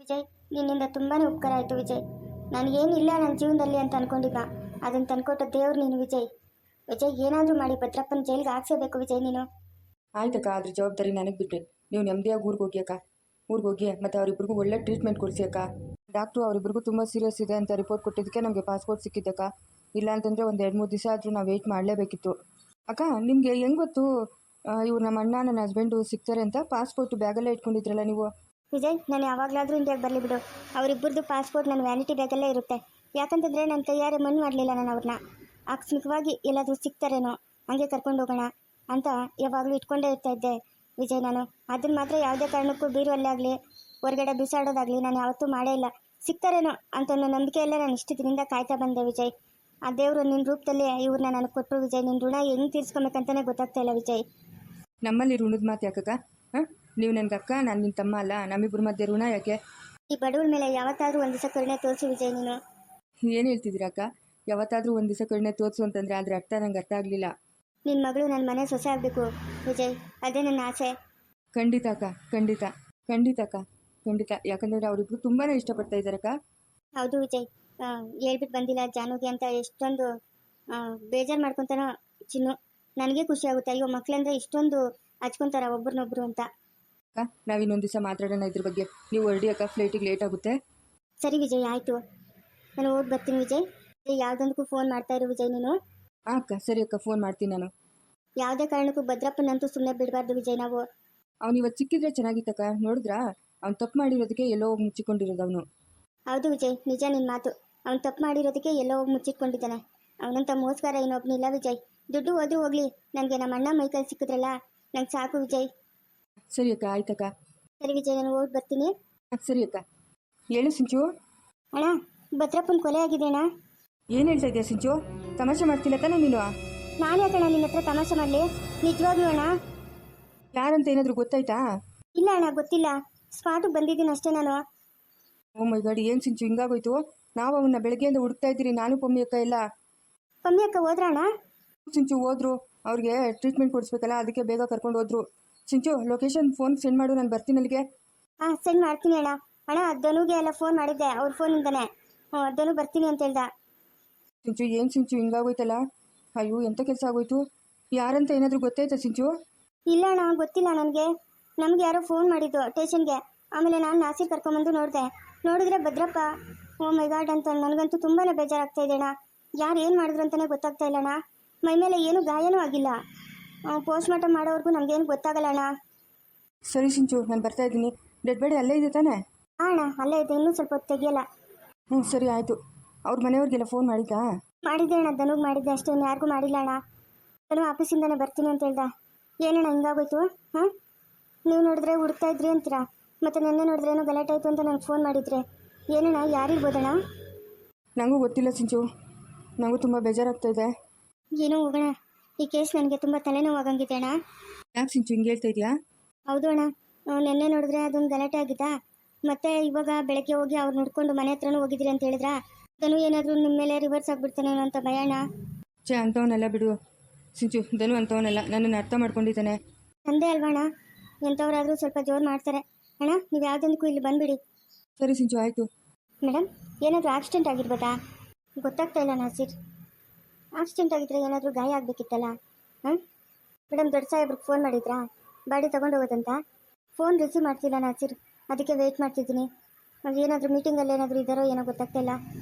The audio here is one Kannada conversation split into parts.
ವಿಜಯ್, ನಿನ್ನಿಂದ ತುಂಬಾ ಉಪಕಾರ ಆಯಿತು ವಿಜಯ್. ನನಗೇನಿಲ್ಲ ನನ್ನ ಜೀವನದಲ್ಲಿ ಅಂತ ಅನ್ಕೊಂಡಿದ್ದ, ಅದನ್ನು ತಂದ್ಕೊಟ್ಟ ದೇವ್ರು ನೀನು ವಿಜಯ್. ವಿಜಯ್, ಏನಾದರೂ ಮಾಡಿ ಭದ್ರಪ್ಪನ ಜೈಲಿಗೆ ಹಾಕ್ಸೇಬೇಕು ವಿಜಯ್ ನೀನು. ಆಯ್ತಕ್ಕ, ಅದ್ರ ಜವಾಬ್ದಾರಿ ನನಗೆ ಬಿಟ್ಟೆ. ನೀವು ನೆಮ್ಮದಿಯಾಗಿ ಊರಿಗೆ ಹೋಗಿ ಅಕ್ಕ, ಊರಿಗೆ ಹೋಗಿ ಮತ್ತು ಅವರಿಬ್ಬರಿಗೂ ಒಳ್ಳೆ ಟ್ರೀಟ್ಮೆಂಟ್ ಕೊಡಿಸಿ ಅಕ್ಕ. ಡಾಕ್ಟ್ರು ಅವರಿಬ್ಬರಿಗೂ ತುಂಬ ಸೀರಿಯಸ್ ಇದೆ ಅಂತ ರಿಪೋರ್ಟ್ ಕೊಟ್ಟಿದ್ದಕ್ಕೆ ನಮಗೆ ಪಾಸ್ಪೋರ್ಟ್ ಸಿಕ್ಕಿದ್ದಕ್ಕ. ಇಲ್ಲ ಅಂತಂದರೆ ಒಂದು 2-3 ದಿವಸ ಆದರೂ ನಾವು ವೆಯ್ಟ್ ಮಾಡಲೇಬೇಕಿತ್ತು. ಅಕ್ಕ, ನಿಮಗೆ ಹೆಂಗೆ ಗೊತ್ತು ಇವ್ರು ನಮ್ಮ ಅಣ್ಣ ನನ್ನ ಹಸ್ಬೆಂಡು ಸಿಗ್ತಾರೆ ಅಂತ? ಪಾಸ್ಪೋರ್ಟ್ ಬ್ಯಾಗಲ್ಲೇ ಇಟ್ಕೊಂಡಿದ್ರಲ್ಲ ನೀವು. ವಿಜಯ್, ನಾನು ಯಾವಾಗಲಾದರೂ ಇಂಡಿಯಾಗೆ ಬರಲಿ ಬಿಡು. ಅವರಿಬ್ಬರದು ಪಾಸ್ಪೋರ್ಟ್ ನನ್ನ ವ್ಯಾನಿಟಿ ಬ್ಯಾಗಲ್ಲೇ ಇರುತ್ತೆ. ಯಾಕಂತಂದರೆ ನನ್ನ ಕೈಯಾರೆ ಮಣ್ಣು ಮಾಡಲಿಲ್ಲ ನಾನು ಅವ್ರನ್ನ. ಆಕಸ್ಮಿಕವಾಗಿ ಎಲ್ಲಾದರೂ ಸಿಗ್ತಾರೇನೋ, ಹಂಗೆ ಕರ್ಕೊಂಡು ಹೋಗೋಣ ಅಂತ ಯಾವಾಗಲೂ ಇಟ್ಕೊಂಡೇ ಇರ್ತಾ ಇದ್ದೆ ವಿಜಯ್ ನಾನು. ಅದನ್ನು ಮಾತ್ರ ಯಾವುದೇ ಕಾರಣಕ್ಕೂ ಬೀರುವಲ್ಲೇ ಆಗಲಿ ಹೊರಗಡೆ ಬಿಸಾಡೋದಾಗಲಿ ನಾನು ಯಾವತ್ತೂ ಮಾಡೇ ಇಲ್ಲ. ಸಿಗ್ತಾರೇನೋ ಅಂತ ಅನ್ನೋ ನಂಬಿಕೆಯಲ್ಲೇ ನಾನು ಇಷ್ಟು ದಿನದಿಂದ ಕಾಯ್ತಾ ಬಂದೆ ವಿಜಯ್. ಆ ದೇವರು ನಿನ್ನ ರೂಪದಲ್ಲಿ ಇವ್ರನ್ನ ನನಗೆ ಕೊಟ್ಟರು ವಿಜಯ್. ನಿನ್ನ ಋಣ ಹೆಂಗೆ ತೀರ್ಸ್ಕೊಬೇಕಂತಲೇ ಗೊತ್ತಾಗ್ತಾ ಇಲ್ಲ ವಿಜಯ್. ನಮ್ಮಲ್ಲಿ ಋಣದ ಮಾತು ಯಾಕಕ್ಕ? ಹಾಂ, ನೀವು ನನಗೆ ಅಕ್ಕ, ನಾನು ನಿನ್ನ ತಮ್ಮ ಅಲ್ಲ. ನಮ್ಮಿಬ್ಬರ ಮಧ್ಯೆ ಋಣ ಯಾಕೆ? ಈ ಬಡವಳ ಮೇಲೆ ಯಾವತ್ತಾದರೂ ಒಂದು ದಿವಸ ಕರುಣೆ ತೋರಿಸಿ ವಿಜಯ್ ನೀನು. ಏನು ಹೇಳ್ತಿದ್ದೀರಾ ಅಕ್ಕ? ಯಾವತ್ತಾದರೂ ಒಂದು ದಿವಸ ಕರುಣೆ ತೋರಿಸು ಅಂತಂದರೆ ಅದ್ರ ಅರ್ಥ ನಂಗೆ ಅರ್ಥ ಆಗಲಿಲ್ಲ. ನಿನ್ನ ಮಗಳು ನನ್ನ ಮನೆ ಸೊಸೆ ಆಗಬೇಕು ವಿಜಯ್, ಅದೇ ನನ್ನ ಆಸೆ. ಖಂಡಿತ ಅಕ್ಕ, ಖಂಡಿತ ಖಂಡಿತ ಅಕ್ಕ, ಖಂಡಿತ. ಯಾಕಂದರೆ ಅವರಿಬ್ರು ತುಂಬಾ ಇಷ್ಟಪಡ್ತಾ ಇದ್ದಾರಕ್ಕ. ಹೌದು ವಿಜಯ್, ಹೇಳ್ಬಿಟ್ಟು ಬಂದಿಲ್ಲ ಜಾನುಗೆ ಅಂತ ಎಷ್ಟೊಂದು ಬೇಜಾರು ಮಾಡ್ಕೊತಾನೋ ಚಿನ್ನು. ನನಗೆ ಖುಷಿ ಆಗುತ್ತೆ, ಅಯ್ಯೋ ಮಕ್ಕಳಂದ್ರೆ ಇಷ್ಟೊಂದು ಹಚ್ಕೊತಾರ ಒಬ್ರನ್ನೊಬ್ರು ಅಂತ. ಅಕ್ಕ, ನಾವು ಇನ್ನೊಂದು ದಿವಸ ಮಾತಾಡೋಣ ಇದ್ರ ಬಗ್ಗೆ. ನೀವು ಹೊರಡಿ ಅಕ್ಕ, ಫ್ಲೈಟಿಗೆ ಲೇಟ್ ಆಗುತ್ತೆ. ಸರಿ ವಿಜಯ್, ಆಯಿತು, ನಾನು ಹೋಗಿ ಬರ್ತೀನಿ ವಿಜಯ್. ಯಾವುದೊಂದಕ್ಕೂ ಫೋನ್ ಮಾಡ್ತಾ ಇರು ವಿಜಯ್ ನೀನು. ಹಾಂ ಅಕ್ಕ, ಸರಿ ಅಕ್ಕ, ಫೋನ್ ಮಾಡ್ತೀನಿ ನಾನು. ಯಾವುದೇ ಕಾರಣಕ್ಕೂ ಭದ್ರಪ್ಪನಂತೂ ಸುಮ್ಮನೆ ಬಿಡಬಾರ್ದು ವಿಜಯ್ ನಾವು. ಅವ್ನು ಇವತ್ತು ಸಿಕ್ಕಿದ್ರೆ ಚೆನ್ನಾಗಿತ್ತಕ್ಕ. ನೋಡಿದ್ರಾ, ಅವ್ನು ತಪ್ಪು ಮಾಡಿರೋದಕ್ಕೆ ಎಲ್ಲೋ ಹೋಗಿ ಮುಚ್ಚಿಕೊಂಡಿರೋದು ಅವನು. ಹೌದು ವಿಜಯ್, ನಿಜ ನಿನ್ನ ಮಾತು. ಅವ್ನು ತಪ್ಪು ಮಾಡಿರೋದಕ್ಕೆ ಎಲ್ಲೋ ಹೋಗಿ ಮುಚ್ಚಿಟ್ಕೊಂಡಿದ್ದಾನೆ. ಅವನಂತ ಮೋಸ್ಕರ ಇನ್ನೊಬ್ಬನಿಲ್ಲ ವಿಜಯ್. ದುಡ್ಡು ಹೋದ್ರೂ ಹೋಗ್ಲಿ, ನನಗೆ ನಮ್ಮ ಅಣ್ಣ ಮೈಕಲ್ ಸಿಕ್ಕಿದ್ರಲ್ಲ ನಂಗೆ ಸಾಕು ವಿಜಯ್. ಸರಿ ಅಕ್ಕ, ಆಯ್ತಕ್ಕ. ಸರಿ ವಿಜಯ್, ನಾನು ಹೋಗಿ ಬರ್ತೀನಿ. ಸರಿ ಅಕ್ಕ. ಹೇಳು ಸಿಂಚು. ಅಣ್ಣ, ಭದ್ರಪ್ಪನ ಕೊಲೆ ಆಗಿದೆ ಅಣ್ಣ. ಏನು ಹೇಳ್ತಾ ಇದೆಯಾ ಸಿಂಚು? ತಮಾಷೆ ಮಾಡ್ತಿಲ್ಲ ತಾನೇ ನೀನು? ನಾನು ಯಾಕಣ್ಣ ನಿನ್ನ ಹತ್ರ ತಮಾಷೆ ಮಾಡಲಿ? ನಿಜವಾಗ್ಲೂ ಅಣ್ಣ. ಯಾರಂತ ಏನಾದರೂ ಗೊತ್ತಾಯ್ತಾ? ಇಲ್ಲ ಅಣ್ಣ, ಗೊತ್ತಿಲ್ಲ. ಸ್ಪಾಟಿಗೆ ಬಂದಿದ್ದೀನಿ ಅಷ್ಟೇ ನಾನು. ಓ ಮೈ ಗಾಡ್, ಏನು ಸಿಂಚು ಹಿಂಗಾಗೋಯ್ತು? ನಾವು ಅವನ್ನ ಬೆಳಗ್ಗೆಯಿಂದ ಹುಡುಕ್ತಾ ಇದ್ದೀರಿ, ನಾನು ಪಮ್ಮಿ ಅಕ್ಕ ಎಲ್ಲ. ಪಮ್ಮಿ ಅಕ್ಕ ಹೋದ್ರ ಅಣ್ಣ? ಸಿಂಚು ಹೋದ್ರು, ಅವ್ರಿಗೆ ಟ್ರೀಟ್ಮೆಂಟ್ ಕೊಡಿಸ್ಬೇಕಲ್ಲ, ಅದಕ್ಕೆ ಬೇಗ ಕರ್ಕೊಂಡು ಹೋದ್ರು. ಸಿಂಚು, ಲೊಕೇಶನ್ ಫೋನ್ ಸೆಂಡ್ ಮಾಡು, ನಾನು ಬರ್ತೀನಿ ಅಲ್ಲಿಗೆ. ಹಾಂ, ಸೆಂಡ್ ಮಾಡ್ತೀನಿ ಅಣ್ಣ. ಅಣ್ಣ, ಧನುಗೆ ಎಲ್ಲ ಫೋನ್ ಮಾಡಿದ್ದೆ, ಅವ್ರ ಫೋನಿಂದನೇ. ಧನು ಬರ್ತೀನಿ ಅಂತ ಹೇಳ್ದ. ಸಿಂಚು, ಏನು ಸಿಂಚು ಹಿಂಗಾಗೋಯ್ತಲ್ಲ? ಅಯ್ಯೋ, ಎಂಥ ಕೆಲಸ ಆಗೋಯ್ತು? ಯಾರಂತ ಏನಾದರೂ ಗೊತ್ತಾಯ್ತಾ ಸಿಂಚು? ಇಲ್ಲ ಅಣ್ಣ, ಗೊತ್ತಿಲ್ಲ ನನಗೆ. ನಮ್ಗೆ ಯಾರೋ ಫೋನ್ ಮಾಡಿದ್ದು ಸ್ಟೇಷನ್ಗೆ. ಆಮೇಲೆ ನಾನು ನಾಸಿರ್ ಕರ್ಕೊಂಬಂದು ನೋಡಿದ್ರೆ ಭದ್ರಪ್ಪ. ಓ ಮೈ ಗಾಡ್ ಅಂತ. ನನಗಂತೂ ತುಂಬಾ ಬೇಜಾರಾಗ್ತಾ ಇದೆ ಅಣ್ಣ. ಯಾರು ಏನು ಮಾಡಿದ್ರು ಅಂತಲೇ ಗೊತ್ತಾಗ್ತಾ ಇಲ್ಲ ಅಣ್ಣ. ಮೈ ಮೇಲೆ ಏನು ಗಾಯನೂ ಆಗಿಲ್ಲ. ಪೋಸ್ಟ್ ಮಾರ್ಟಮ್ ಮಾಡೋವರೆಗೂ ನಮಗೇನು ಗೊತ್ತಾಗಲ್ಲ ಅಣ್ಣ. ಸರಿ ಸಿಂಚು, ನಾನು ಬರ್ತಾ ಇದ್ದೀನಿ. ಡೆಡ್ ಬಾಡಿ ಅಲ್ಲೇ ಇದೆ ತಾನೇ? ಹಾಂ ಅಣ್ಣ, ಅಲ್ಲೇ ಇದೆ. ಇನ್ನೂ ಸ್ವಲ್ಪ ಹೊತ್ತು ತೆಗಿಯಲ್ಲ. ಸರಿ ಆಯಿತು. ಅವ್ರ ಮನೆಯವ್ರಿಗೆಲ್ಲ ಫೋನ್ ಮಾಡಿದ್ದಾ? ಮಾಡಿದ್ದೆ ಅಣ್ಣ, ಧನುಗೆ ಮಾಡಿದ್ದೆ ಅಷ್ಟೇ, ಯಾರಿಗೂ ಮಾಡಿಲ್ಲ ಅಣ್ಣ. ಧನು ಆಫೀಸಿಂದಾನೆ ಬರ್ತೀನಿ ಅಂತ ಹೇಳ್ದ. ಏನಣ್ಣ ಹಿಂಗಾಗೋಯ್ತು? ಹಾಂ, ನೀವು ನೋಡಿದ್ರೆ ಹುಡುಕ್ತಾ ಇದ್ರಿ ಅಂತೀರಾ, ಮತ್ತು ನೆನ್ನೆ ನೋಡಿದ್ರೆ ಏನೋ ಗಲಾಟೆ ಆಯಿತು ಅಂತ ನನಗೆ ಫೋನ್ ಮಾಡಿದ್ರೆ. ಏನಣ್ಣ, ಯಾರಿರ್ಬೋದಣ್ಣ? ನನಗೂ ಗೊತ್ತಿಲ್ಲ ಸಿಂಚು, ನನಗೂ ತುಂಬ ಬೇಜಾರಾಗ್ತಾ ಇದೆ. ಏನೋ ಹೋಗೋಣ, ಈ ಕೇಸ್ ನನಗೆ ತುಂಬ ತಲೆನೋವಾಗಂಗಿದೆ ಅಣ್ಣ. ಯಾಕೆ ಸಿಂಚು ಹಿಂಗೆ ಹೇಳ್ತಾ ಇದೆಯಾ? ಹೌದು ಅಣ್ಣ, ನೆನ್ನೆ ನೋಡಿದ್ರೆ ಅದೊಂದು ಗಲಾಟೆ ಆಗಿತ್ತಾ, ಮತ್ತೆ ಇವಾಗ ಬೆಳಗ್ಗೆ ಹೋಗಿ ಅವ್ರು ನೋಡ್ಕೊಂಡು ಮನೆ ಹತ್ರನೂ ಹೋಗಿದ್ರಿ ಅಂತ ಹೇಳಿದ್ರಾ. ಧನು ಏನಾದರೂ ನಿಮ್ಮ ಮೇಲೆ ರಿವರ್ಸ್ ಆಗಿಬಿಡ್ತಾನೇನೋ ಅಂತ ಭಯ ಅಣ್ಣ. ಅಂಥವನ್ನೆಲ್ಲ ಬಿಡು ಸಿಂಚು, ಧನು ಅಂಥವನ್ನೆಲ್ಲ ನನ್ನನ್ನು ಅರ್ಥ ಮಾಡ್ಕೊಂಡಿದ್ದಾನೆ. ತಂದೆ ಅಲ್ವಣ್ಣ, ಎಂಥವ್ರಾದರೂ ಸ್ವಲ್ಪ ಜೋರು ಮಾಡ್ತಾರೆ. ಅಣ್ಣ, ನೀವು ಯಾವುದೊಂದಕ್ಕೂ ಇಲ್ಲಿ ಬಂದುಬಿಡಿ. ಸರಿ ಸಿಂಚು, ಆಯಿತು. ಮೇಡಮ್, ಏನಾದರೂ ಆಕ್ಸಿಡೆಂಟ್ ಆಗಿರ್ಬೋದಾ? ಗೊತ್ತಾಗ್ತಾ ಇಲ್ಲ ನಾಸಿರ್. ಆಕ್ಸಿಡೆಂಟ್ ಆಗಿದ್ರೆ ಏನಾದರೂ ಗಾಯ ಆಗಬೇಕಿತ್ತಲ್ಲ. ಹಾಂ ಮೇಡಮ್, ದೊಡ್ಡ ಸಾಹೇಬ್ರಿಗೆ ಫೋನ್ ಮಾಡಿದ್ರಾ ಬಾಡಿ ತೊಗೊಂಡು ಹೋಗೋದಂತ? ಫೋನ್ ರಿಸೀವ್ ಮಾಡ್ತಿಲ್ಲ ನಾಸಿರ್, ಅದಕ್ಕೆ ವೆಯ್ಟ್ ಮಾಡ್ತಿದ್ದೀನಿ. ಅದು ಏನಾದರೂ ಮೀಟಿಂಗಲ್ಲಿ ಏನಾದರೂ ಇದ್ದಾರೋ ಏನೋ ಗೊತ್ತಾಗ್ತಾ ಇಲ್ಲ.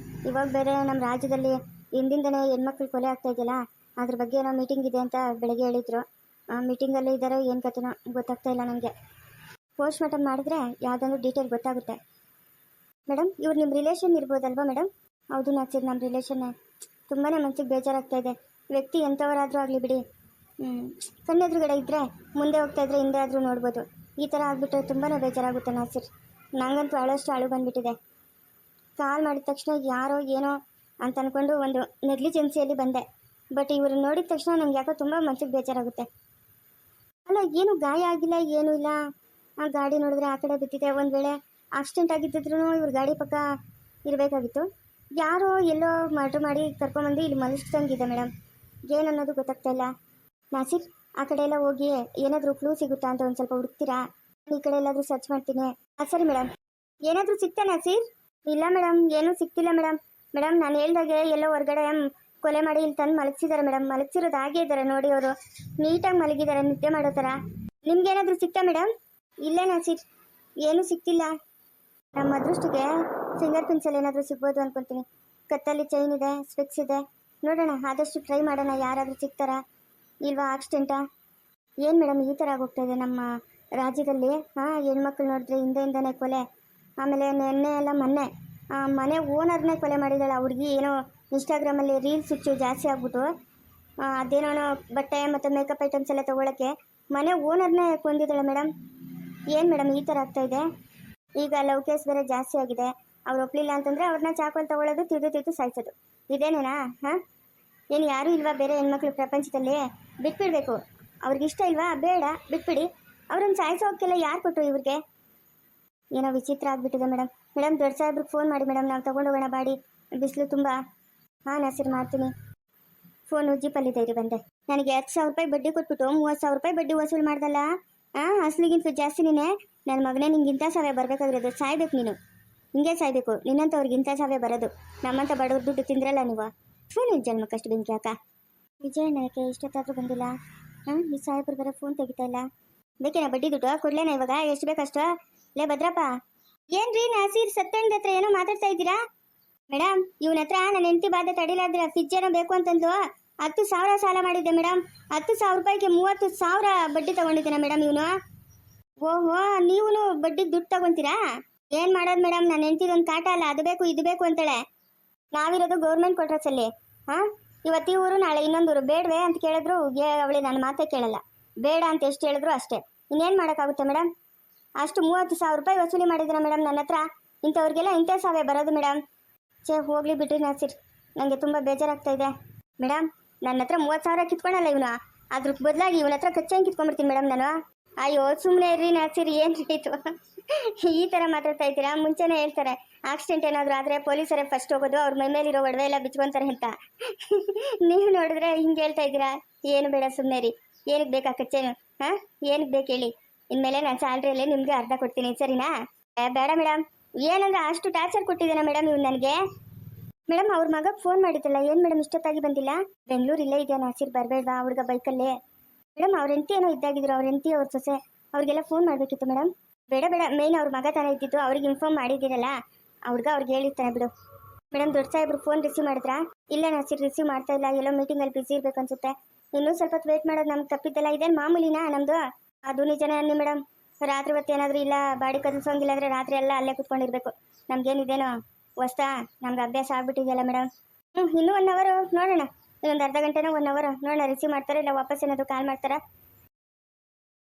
ಇವಾಗ ಬೇರೆ ನಮ್ಮ ರಾಜ್ಯದಲ್ಲಿ ಹಿಂದಿಂದನೇ ಹೆಣ್ಮಕ್ಳು ಕೊಲೆ ಆಗ್ತಾ ಇದೆಯಲ್ಲ, ಅದ್ರ ಬಗ್ಗೆ ಏನೋ ಮೀಟಿಂಗ್ ಇದೆ ಅಂತ ಬೆಳಗ್ಗೆ ಹೇಳಿದ್ರು. ಮೀಟಿಂಗಲ್ಲೇ ಇದ್ದಾರೋ ಏನು ಕತೆನೋ ಗೊತ್ತಾಗ್ತಾ ಇಲ್ಲ ನನಗೆ. ಪೋಸ್ಟ್ ಮಾರ್ಟಮ್ ಮಾಡಿದ್ರೆ ಯಾವುದಾದ್ರೂ ಡೀಟೇಲ್ ಗೊತ್ತಾಗುತ್ತೆ. ಮೇಡಮ್, ಇವ್ರು ನಿಮ್ಮ ರಿಲೇಷನ್ ಇರ್ಬೋದಲ್ವಾ ಮೇಡಮ್? ಹೌದು ನಾಸಿರ್, ನಮ್ಮ ರಿಲೇಷನ್ನೇ. ತುಂಬಾ ಮನಸ್ಸಿಗೆ ಬೇಜಾರಾಗ್ತಾ ಇದೆ. ವ್ಯಕ್ತಿ ಎಂಥವರಾದರೂ ಆಗಲಿ ಬಿಡಿ, ಕಣ್ಣೆದುರುಗಡೆ ಇದ್ದರೆ ಮುಂದೆ ಹೋಗ್ತಾ ಇದ್ರೆ ಹಿಂದೆ ಆದರೂ ನೋಡ್ಬೋದು. ಈ ಥರ ಆಗಿಬಿಟ್ರೆ ತುಂಬಾ ಬೇಜಾರಾಗುತ್ತೆ ನಾಸಿರ್. ನನಗಂತೂ ಅಳಷ್ಟು ಅಳು ಬಂದುಬಿಟ್ಟಿದೆ. ಕಾಲ್ ಮಾಡಿದ ತಕ್ಷಣ ಯಾರೋ ಏನೋ ಅಂತ ಅಂದ್ಕೊಂಡು ಒಂದು ನೆಗ್ಲಿಜೆನ್ಸಿಯಲ್ಲಿ ಬಂದೆ. ಬಟ್ ಇವರು ನೋಡಿದ ತಕ್ಷಣ ನಂಗೆ ಯಾಕೋ ತುಂಬ ಮನಸ್ಸಿಗೆ ಬೇಜಾರಾಗುತ್ತೆ. ಅಲ್ಲ, ಏನು ಗಾಯ ಆಗಿಲ್ಲ, ಏನೂ ಇಲ್ಲ. ಆ ಗಾಡಿ ನೋಡಿದ್ರೆ ಆ ಕಡೆ ಬಿದ್ದಿದೆ. ಒಂದು ವೇಳೆ ಆಕ್ಸಿಡೆಂಟ್ ಆಗಿದ್ದಿದ್ರು ಇವ್ರ ಗಾಡಿ ಪಕ್ಕ ಇರಬೇಕಾಗಿತ್ತು. ಯಾರೋ ಎಲ್ಲೋ ಮರ್ಡರ್ ಮಾಡಿ ಕರ್ಕೊಂಬಂದು ಇಲ್ಲಿ ಮಲಗಿಸ್ದಂಗಿದೆ ಮೇಡಮ್. ಏನನ್ನೋದು ಗೊತ್ತಾಗ್ತಾ ಇಲ್ಲ. ನಾಸಿರ್, ಆ ಕಡೆ ಎಲ್ಲ ಹೋಗಿ ಏನಾದರೂ ಕ್ಲೂ ಸಿಗುತ್ತಾ ಅಂತ ಒಂದು ಸ್ವಲ್ಪ ಹುಡುಕ್ತೀರಾ? ಈ ಕಡೆ ಎಲ್ಲಾದರೂ ಸರ್ಚ್ ಮಾಡ್ತೀನಿ. ಸರಿ ಮೇಡಮ್. ಏನಾದರೂ ಸಿಕ್ತಾ ನಸೀರ್? ಇಲ್ಲ ಮೇಡಮ್, ಏನೂ ಸಿಕ್ತಿಲ್ಲ ಮೇಡಮ್. ಮೇಡಮ್ ನಾನು ಹೇಳ್ದಾಗೆ ಎಲ್ಲೋ ಹೊರಗಡೆ ಕೊಲೆ ಮಾಡಿ ಇಲ್ಲಿ ತಂದು ಮಲಗಿಸಿದ್ದಾರೆ ಮೇಡಮ್. ಮಲಗಿಸಿರೋದು ಹಾಗೆ ಇದ್ದಾರೆ ನೋಡಿ, ಅವರು ನೀಟಾಗಿ ಮಲಗಿದ್ದಾರೆ ನಿದ್ದೆ ಮಾಡೋ ಥರ. ನಿಮ್ಗೇನಾದರೂ ಸಿಕ್ತಾ ಮೇಡಮ್? ಇಲ್ಲ ನಸೀರ್, ಏನೂ ಸಿಕ್ತಿಲ್ಲ. ನಮ್ಮ ಅದೃಷ್ಟಕ್ಕೆ ಫಿಂಗರ್ ಪ್ರಿಂಟ್ಸಲ್ಲಿ ಏನಾದರೂ ಸಿಗ್ಬೋದು ಅನ್ಕೊತೀನಿ. ಕತ್ತಲ್ಲಿ ಚೈನ್ ಇದೆ, ಸ್ಪೆಕ್ಸ್ ಇದೆ. ನೋಡೋಣ, ಆದಷ್ಟು ಟ್ರೈ ಮಾಡೋಣ, ಯಾರಾದರೂ ಸಿಗ್ತಾರಾ ಇಲ್ವಾ. ಆಕ್ಸಿಡೆಂಟಾ ಏನು ಮೇಡಮ್ ಈ ಥರ ಆಗೋಗ್ತಾ ಇದೆ ನಮ್ಮ ರಾಜ್ಯದಲ್ಲಿ? ಹೆಣ್ಮಕ್ಳು ನೋಡಿದ್ರೆ ಹಿಂದೆಯಿಂದನೇ ಕೊಲೆ. ಆಮೇಲೆ ನೆನ್ನೆ ಎಲ್ಲ ಮನೆ ಓನರ್ನೇ ಕೊಲೆ ಮಾಡಿದ್ದಾಳೆ ಆ ಹುಡುಗಿ. ಏನೋ ಇನ್ಸ್ಟಾಗ್ರಾಮಲ್ಲಿ ರೀಲ್ಸ್ ಹುಚ್ಚು ಜಾಸ್ತಿ ಆಗ್ಬಿಟ್ಟು ಅದೇನೋ ಬಟ್ಟೆ ಮತ್ತು ಮೇಕಪ್ ಐಟಮ್ಸ್ ಎಲ್ಲ ತೊಗೊಳಕ್ಕೆ ಮನೆ ಓನರ್ನೇ ಕೊಂದಿದ್ದಾಳೆ ಮೇಡಮ್. ಏನು ಮೇಡಮ್ ಈ ಥರ ಆಗ್ತಾ ಇದೆ? ಈಗ ಲವ್ ಕೇಸ್ ಬೇರೆ ಜಾಸ್ತಿ ಆಗಿದೆ. ಅವ್ರು ಒಪ್ಪಲಿಲ್ಲ ಅಂತಂದರೆ ಅವ್ರನ್ನ ಚಾಕುಲ್ ತೊಗೊಳೋದು, ತಿದ್ದು ಸಾಯಿಸೋದು. ಇದೇನೇನಾ? ಏನು ಯಾರೂ ಇಲ್ವಾ ಬೇರೆ ಹೆಣ್ಮಕ್ಳು ಪ್ರಪಂಚದಲ್ಲಿ? ಬಿಟ್ಬಿಡ್ಬೇಕು. ಅವ್ರಿಗಿಷ್ಟ ಇಲ್ವಾ? ಬೇಡ, ಬಿಟ್ಬಿಡಿ. ಅವ್ರನ್ನ ಸಾಯಿಸೋಕ್ಕೆಲ್ಲ ಯಾರು ಕೊಟ್ಟರು ಇವ್ರಿಗೆ? ಏನೋ ವಿಚಿತ್ರ ಆಗಿಬಿಟ್ಟಿದೆ ಮೇಡಮ್. ದೊಡ್ಡ ಸಾಹೇಬ್ರಿಗೆ ಫೋನ್ ಮಾಡಿ ಮೇಡಮ್, ನಾವು ತೊಗೊಂಡೋಗೋಣ ಬಾಡಿ. ಬಿಸಿಲು ತುಂಬ. ನಸೀರ್ ಮಾಡ್ತೀನಿ. ಫೋನು ಜೀಪಲ್ಲಿದೆ ಇರಿ ಬಂದೆ. ನನಗೆ 10,000 ರೂಪಾಯಿ ಬಡ್ಡಿ ಕೊಟ್ಬಿಟ್ಟು 30,000 ರೂಪಾಯಿ ಬಡ್ಡಿ ವಸೂಲು ಮಾಡ್ದಲ್ಲ. ಅಸಲಿಗಿಂತ ಜಾಸ್ತಿ ನೀನೆ. ನನ್ನ ಮಗನೇ, ನಿಂಗೆ ಇಂಥ ಸಾವೇ ಬರಬೇಕಾಗಿರೋದು. ಸಾಯ್ಬೇಕು ನೀನು, ಹಿಂಗೆ ಸಾಯ್ಬೇಕು. ನಿನ್ನಂಥವ್ರಿಗೆ ಇಂಥ ಸಾವೇ ಬರೋದು. ನಮ್ಮಂಥ ಬಡವ್ರ ದುಡ್ಡು ತಿಂದ್ರಲ್ಲ ನೀವು. ಫೋನ್ ಜನ್ಮಕ್ಕಷ್ಟು ಬೆಂಕಿ ಅಕ್ಕ. ವಿಜಯಣ್ಣ ಯಾಕೆ ಇಷ್ಟೊತ್ತಾದರೂ ಬಂದಿಲ್ಲ? ಈ ಸಾಹೇಬ್ರು ಬರೋ ಫೋನ್ ತೆಗಿತಾ ಇಲ್ಲ. ಬೇಕೇನಾ ಬಡ್ಡಿ ದುಡ್ಡು? ಕೊಡ್ಲೇನಾ ಇವಾಗ? ಎಷ್ಟು ಬೇಕಷ್ಟು? ಲೇ ಭದ್ರಪ್ಪ. ಏನ್ರಿ ನಸೀರ್ ಸತ್ತಣ್ಣದ ಹತ್ರ ಏನೋ ಮಾತಾಡ್ತಾ ಇದ್ದೀರಾ? ಮೇಡಮ್, ಇವನ ಹತ್ರ ನನ್ನ ಹೆಂಡತಿ ಬಾಧೆ ತಡಿಲಾದ್ರೆ ಫ್ರಿಜ್ ಏನೋ ಬೇಕು ಅಂತಂದು 10,000 ಸಾಲ ಮಾಡಿದ್ದೆ ಮೇಡಮ್. 10,000 ರೂಪಾಯಿಗೆ 30,000 ಬಡ್ಡಿ ತಗೊಂಡಿದ್ದೀನ ಮೇಡಮ್ ಇವನು. ಓಹೋ, ನೀವು ಬಡ್ಡಿಗೆ ದುಡ್ಡು ತಗೊಂತೀರಾ? ಏನು ಮಾಡೋದು ಮೇಡಮ್, ನನ್ನ ಹೆಂಡತಿದೊಂದು ಕಾಟ ಅಲ್ಲ, ಅದು ಬೇಕು ಇದು ಬೇಕು ಅಂತಾಳೆ. ನಾವಿರೋದು ಗೌರ್ಮೆಂಟ್ ಕ್ವಾರ್ಟರ್ಸಲ್ಲಿ. ಇವತ್ತು ಈ ಊರು ನಾಳೆ ಇನ್ನೊಂದೂರು. ಬೇಡವೇ ಅಂತ ಕೇಳಿದ್ರು ಅವಳಿ ನನ್ನ ಮಾತೇ ಕೇಳಲ್ಲ. ಬೇಡ ಅಂತ ಎಷ್ಟು ಹೇಳಿದ್ರು ಅಷ್ಟೇ. ಇನ್ನೇನು ಮಾಡೋಕ್ಕಾಗುತ್ತೆ ಮೇಡಮ್? ಅಷ್ಟು 30,000 ರೂಪಾಯಿ ವಸೂಲಿ ಮಾಡಿದ್ದೀರಾ ಮೇಡಮ್ ನನ್ನ ಹತ್ರ. ಇಂಥವ್ರಿಗೆಲ್ಲ ಇಂಥ ಸಾವೇ ಬರೋದು ಮೇಡಮ್. ಹೋಗ್ಲಿ ಬಿಡ್ರಿ ನಸೀರ್, ನನಗೆ ತುಂಬ ಬೇಜಾರಾಗ್ತಾ ಇದೆ. ಮೇಡಮ್, ನನ್ನ ಹತ್ರ 30,000 ಕಿತ್ಕೊಳಲ್ಲ ಇವನು. ಅದ್ರ ಬದಲಾಗಿ ಇವನ ಹತ್ರ ಕಚ್ಚಂಗೆ ಕಿತ್ಕೊಂಡ್ಬಿಡ್ತೀನಿ ಮೇಡಮ್ ನಾನು. ಅಯ್ಯೋ ಸುಮ್ಮನೆ ಇರ್ರಿ ನಸೀರ್, ಏನು ಹಿಡಿತು ಈ ಥರ ಮಾತಾಡ್ತಾ ಇದ್ದೀರಾ? ಮುಂಚೆನೇ ಹೇಳ್ತಾರೆ ಆಕ್ಸಿಡೆಂಟ್ ಏನಾದರೂ ಆದರೆ ಪೊಲೀಸರೇ ಫಸ್ಟ್ ಹೋಗೋದು, ಅವ್ರ ಮೈ ಮೇಲಿರೋ ಒಡವೆ ಎಲ್ಲ ಬಿಚ್ಕೊಂತಾರೆ ಅಂತ. ನೀವು ನೋಡಿದ್ರೆ ಹಿಂಗೆ ಹೇಳ್ತಾ ಇದ್ದೀರಾ? ಏನು ಬೇಡ, ಸುಮ್ಮನೆ ರೀ. ಏನಕ್ಕೆ ಬೇಕಾ ಕಚ್ಚೇನು? ಏನಕ್ಕೆ ಬೇಕು ಹೇಳಿ? ಇನ್ಮೇಲೆ ನಾನು ಸ್ಯಾಲ್ರಿಯಲ್ಲಿ ನಿಮಗೆ ಅರ್ಧ ಕೊಡ್ತೀನಿ, ಸರಿನಾ? ಬೇಡ ಮೇಡಮ್. ಏನಂದ್ರೆ ಅಷ್ಟು ಟಾರ್ಚರ್ ಕೊಟ್ಟಿದ್ದಾನೆ ಮೇಡಮ್ ಇವ್ನು ನನಗೆ. ಮೇಡಮ್, ಅವ್ರ ಮಗಕ್ಕೆ ಫೋನ್ ಮಾಡಿದ್ದಲ್ಲ, ಏನು ಮೇಡಮ್ ಇಷ್ಟೊತ್ತಾಗಿ ಬಂದಿಲ್ಲ? ಬೆಂಗಳೂರು ಇಲ್ಲೇ ಇದೆಯಾ ನಸೀರ್? ಬರಬೇಡ್ವಾ ಹುಡುಗ ಬೈಕಲ್ಲೇ? ಮೇಡಮ್, ಅವ್ರ ಹೆಂಡತಿ ಏನೋ ಇದ್ದಾಗಿದ್ರು, ಅವ್ರ ಹೆಂಡತಿ ಅವ್ರ ಸೊಸೆ, ಅವ್ರಿಗೆಲ್ಲ ಫೋನ್ ಮಾಡಬೇಕಿತ್ತು ಮೇಡಮ್. ಬೇಡ ಮೇನ್ ಅವ್ರ ಮಗ ತಾನೇ ಇದ್ದಿತ್ತು, ಅವ್ರಿಗೆ ಇನ್ಫಾರ್ಮ್ ಮಾಡಿದ್ದೀರಲ್ಲ, ಅವ್ರಿಗೆ ಹೇಳಿರ್ತಾನೆ ಬಿಡು. ಮೇಡಮ್, ದೊಡ್ಡ ಸಾಹೇಬ್ರು ಫೋನ್ ರಿಸೀವ್ ಮಾಡಿದ್ರಾ? ಇಲ್ಲ ನಸೀರ್, ರಿಸೀವ್ ಮಾಡ್ತಾ ಇಲ್ಲ. ಎಲ್ಲೋ ಮೀಟಿಂಗಲ್ಲಿ ಬಿಸಿ ಇರ್ಬೇಕು ಅನ್ಸುತ್ತೆ. ಇನ್ನೂ ಸ್ವಲ್ಪ ಹೊತ್ತು ವೇಟ್ ಮಾಡೋದು ನಮ್ಗೆ ತಪ್ಪಿದ್ದಲ್ಲ. ಇದೇನು ಮಾಮೂಲಿನಾ ನಮ್ಮದು? ಅದು ನಿಜನೇ ಅನ್ನಿ ಮೇಡಮ್. ರಾತ್ರಿ ಹೊತ್ತು ಏನಾದರೂ ಇಲ್ಲ ಬಾಡಿ ಕದಲ್ಸೋಂಗಿಲ್ಲ ಅಂದರೆ ರಾತ್ರಿ ಎಲ್ಲ ಅಲ್ಲೇ ಕುತ್ಕೊಂಡಿರ್ಬೇಕು. ನಮ್ಗೇನಿದೇನೋ ಹೊಸ್ತಾ, ನಮ್ಗೆ ಅಭ್ಯಾಸ ಆಗ್ಬಿಟ್ಟಿದೆಯಲ್ಲ ಮೇಡಮ್. ಇನ್ನೂ 1 ಅವರ್ ನೋಡೋಣ. ಇನ್ನೊಂದು ಅರ್ಧ ಗಂಟೆನೋ 1 ಅವರ್ ನೋಡೋಣ. ರಿಸೀವ್ ಮಾಡ್ತಾರೆ ಇಲ್ಲ ವಾಪಸ್ ಏನಾದರೂ ಕಾಲ್ ಮಾಡ್ತಾರಾ?